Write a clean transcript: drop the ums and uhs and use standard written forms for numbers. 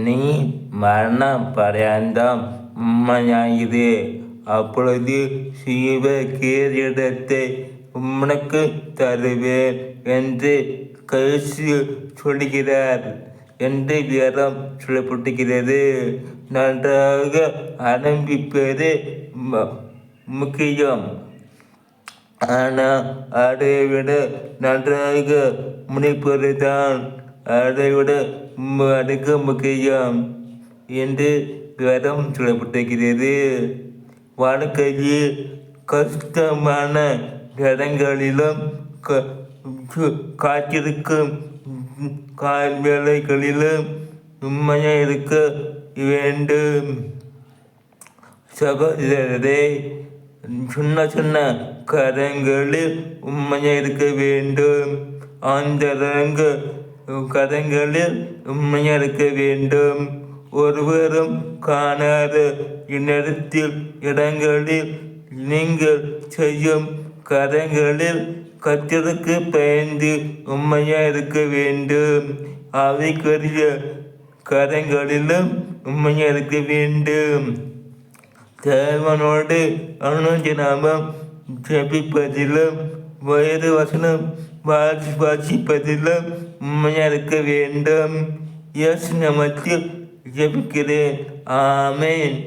நீ மரண பர்யந்தம் உண்மையாயிரு, அப்பொழுது ஜீவ கிரீடத்தை உனக்கு தருவேன் என்று கிறிஸ்து சொல்கிறார் என்று வேதம் சொல்லப்பட்டிருக்கிறது. நன்றாக ஆரம்பிப்பது முக்கியம், ஆனால் அதைவிட நன்றாக முடிப்பதுதான் அதைவிட அதிக முக்கியம் என்று வேதம் சொல்லப்பட்டிருக்கிறது. வாழ்க்கையில் கஷ்டமான இடங்களிலும் காத்திருக்கும் வேலைகளிலும் உண்மையாக இருக்க வேண்டும். சகோதரரே, சின்ன கரங்களில் உண்மையாக இருக்க வேண்டும். ஆந்தரங்க கரங்களில் உண்மையாக இருக்க வேண்டும். ஒருவரும் காணாத இடங்களில் நீங்கள் செய்யும் கரங்களில் கர்த்தருக்கு பயந்து உண்மையாக இருக்க வேண்டும். ஆவிக்குரிய கரங்களிலும் உண்மையாக இருக்க வேண்டும். தேவனோடு அனுதினமும் ஜெபிப்பதிலும் வேத வசனம் வாசிப்பதிலும் உண்மையாக இருக்க வேண்டும். இயேசு நாமத்தில் ஜெபிக்கிறேன். ஆமென்.